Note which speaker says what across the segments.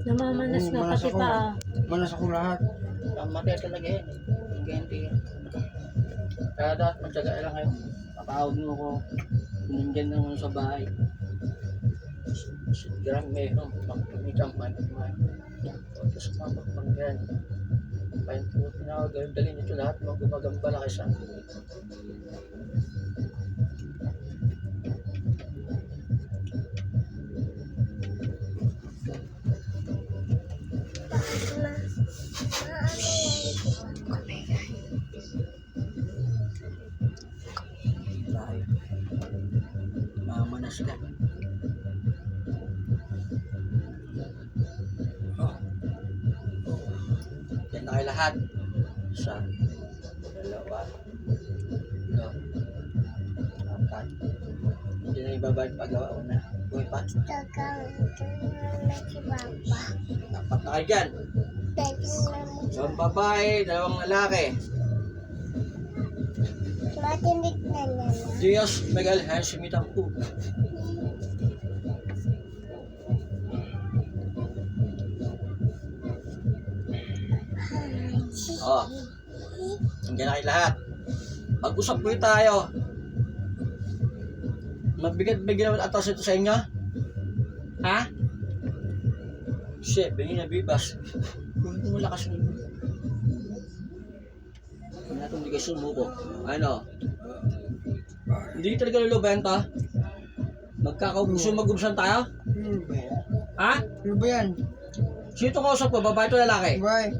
Speaker 1: Namamanas nga
Speaker 2: Manas
Speaker 1: pati
Speaker 2: ako.
Speaker 1: pa.
Speaker 2: Manas ako lahat.
Speaker 3: Matay talaga yan eh. Ganti yan. Kaya dapat magtsaga lang kayo. Papahawag nyo ako. Nandyan lang ako sa bahay. Sigurang meron. Magpamitan pa naman. Tapos mapagpanggan. Pahin po tinawag. Dalhin ito lahat. Mga gumagambala kayo sa akin. Tayo. Mamanas ka. Oh. Yan na kayo lahat. Isa. Dalawa. No. Apat. Hindi na ibabalik pagawa una. Uy pa. Apat na kayo dyan. Isang babae, dalawang lalaki.
Speaker 4: Matindig na naman.
Speaker 3: Diyos, magalhan, sumitang po. Oh, hanggang na kayo lahat. Mag-usap po tayo. Mabigat-bigat naman atas ito sa inyo. Ha? Shit, bingin na bibas. Kung mo lakas ninyo. Hindi natin hindi kayo sumuko. Ano? Hindi talaga lulubenta. Magkakaubusan mag-ubusan tayo?
Speaker 2: Ano ba yan?
Speaker 3: Ha?
Speaker 2: Ano ba yan?
Speaker 3: Sino itong kausap ko? Babae ito lalaki?
Speaker 2: Bye.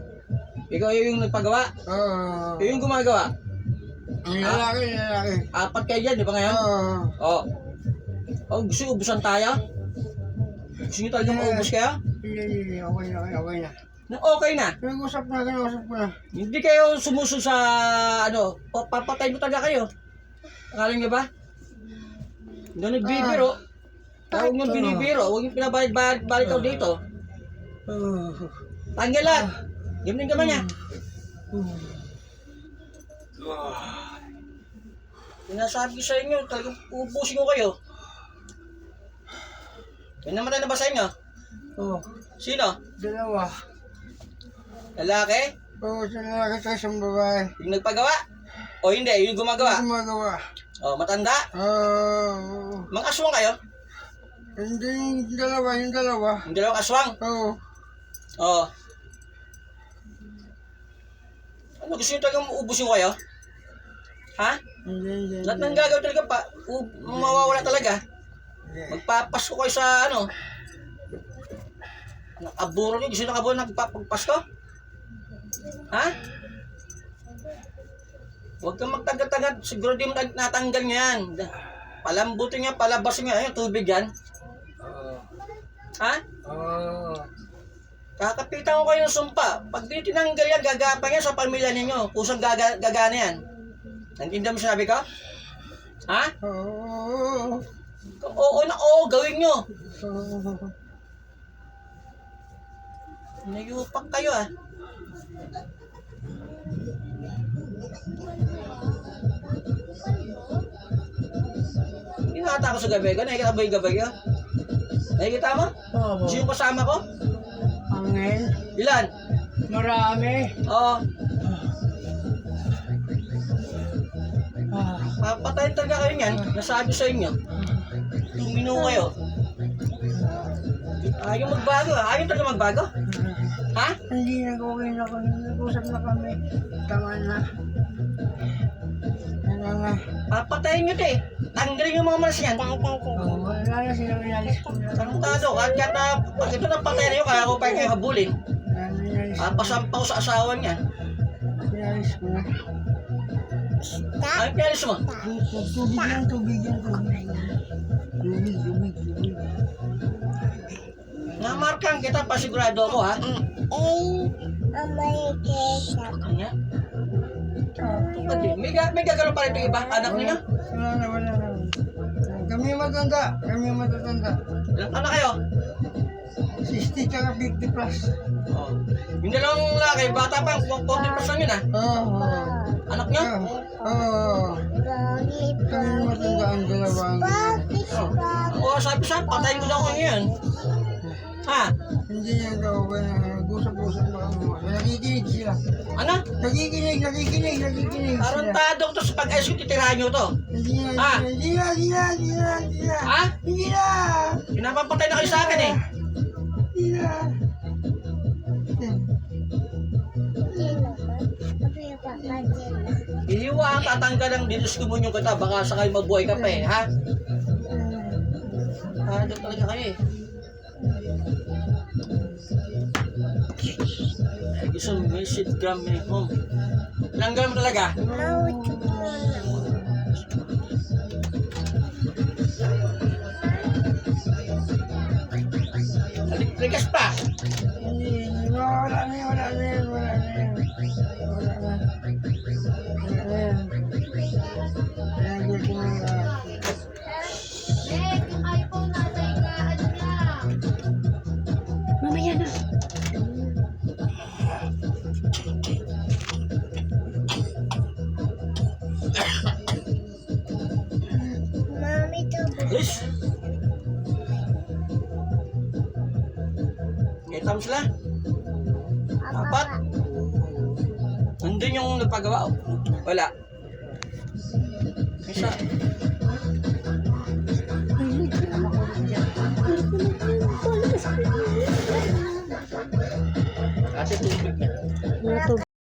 Speaker 3: Ikaw yung nagpagawa?
Speaker 2: Oo.
Speaker 3: Ikaw yung gumagawa?
Speaker 2: Ang lalaki, lalaki.
Speaker 3: Apat kayo dyan, di ba ngayon?
Speaker 2: Oo.
Speaker 3: Oo. Oh, gusto nyo ubusan tayo? Gusto nyo talaga maubos kayo?
Speaker 2: Hindi. Okay na, okay na.
Speaker 3: Okay na.
Speaker 2: Nag-usap ko na.
Speaker 3: Hindi kayo sumusunod sa ano, papatay mo talaga kayo. Akala nyo ba? Hindi nagbibiro. Huwag nyo binibiro. Huwag nyo pinabalik-balik ako dito. Tanggal lahat. Gamitin ka ba niya? Sinasabi ko sa inyo, talagang ubusin ko kayo. May namatay na ba sa inyo?
Speaker 2: Oo.
Speaker 3: Sino?
Speaker 2: Dalawa.
Speaker 3: Lalaki?
Speaker 2: Oo, sa lalaki tayo sa babae.
Speaker 3: Yung nagpagawa? O hindi, yung gumagawa?
Speaker 2: Gumagawa.
Speaker 3: O, matanda?
Speaker 2: Oo.
Speaker 3: Mga aswang kayo?
Speaker 2: Hindi yung dalawa.
Speaker 3: Yung dalawang aswang?
Speaker 2: Oo.
Speaker 3: O. Ano, gusto nyo talagang ubusin ko kayo? Ha?
Speaker 2: Hindi.
Speaker 3: Lahat ng gagawin talaga pa, mawawala talaga. Magpapasko kayo sa ano? Nakaburo nyo, gusto nyo nakaburo nagpapasko? Ha? Huwag kang magtagat-tagat, siguro di mo natanggal nyo yan. Palambutin nyo, palabasin nyo, ayun, tubig yan. Ha?
Speaker 2: Oo.
Speaker 3: Kakapitan ko kayo ng sumpa. Pag di tinanggal yan, gagapang yan sa pamilya ninyo. Kusang gagana yan. Nantindihan mo sinabi ko? Ha?
Speaker 2: Oo.
Speaker 3: Oo na oo, gawin nyo.
Speaker 2: Oo.
Speaker 3: Nayupak kayo ah. Hindi nakata ako sa gabi ko. Nakikita ba yung gabi ko? Nakikita mo?
Speaker 2: Oo.
Speaker 3: Sino kasama ko?
Speaker 2: Angel.
Speaker 3: Ilan?
Speaker 2: Marami.
Speaker 3: Oo.
Speaker 2: Ah.
Speaker 3: Papatayin talaga kayo niyan. Nasabi sa inyo. Tumino kayo. Ayaw magbago ah. Ayaw talaga magbago? Ha?
Speaker 2: Hindi nag-okay na kami. Nag-usap na kami. Tama na. Ano na.
Speaker 3: Papatayin nyo ito eh. Tanggalin yung mga malas yan.
Speaker 2: Oo. Wala na silang inalis ko na.
Speaker 3: Tarantado. At pag ito napatay na yun, kaya ako pa kayo habulin.
Speaker 2: Inalis
Speaker 3: Pasampaw sa asawa niya.
Speaker 2: ko na.
Speaker 3: Ay, pialis mo.
Speaker 2: Tubig yan. Tubig.
Speaker 3: Namarkan kita, pasigurado ako ha. Kanya? May gagalaw pa rin itong iba, anak niyo?
Speaker 2: Wala na. Kami matanda.
Speaker 3: Ilang anak kayo?
Speaker 2: 60 tsaka 50 plus.
Speaker 3: Oh. Yung dalawang lalaki, bata pa, 40% yun ha.
Speaker 2: Oo.
Speaker 3: Anak niyo?
Speaker 2: Oo. Kami matanda ang dalawa.
Speaker 3: Oo, sabi sa, patayin ko na ako ngayon. Ha?
Speaker 2: Hindi niya daw gusap-gusap na kami. Nakikinig sila.
Speaker 3: Ano?
Speaker 2: Nakikinig sila.
Speaker 3: Tarantado ko to sa pag-ayos ko, titirahan nyo to.
Speaker 2: Hindi
Speaker 3: Ah.
Speaker 2: na.
Speaker 3: Ha?
Speaker 2: Hindi na.
Speaker 3: Pinapampatay na kayo sa akin eh.
Speaker 2: Hindi na.
Speaker 3: Iliwa ang tatanggal ng dinuskomunyo kita, baka sakay mabuhay ka pa eh, ha? Ano talaga kayo eh. Ay, gusto mo, message gram eh. Ilang gram talaga? Ligas pa.
Speaker 2: Wala na yan.
Speaker 4: Mamaya na. Mami,
Speaker 3: Yes. Kita mo sila? Apat. Nandun yung nagpagawa. Wala. Isa.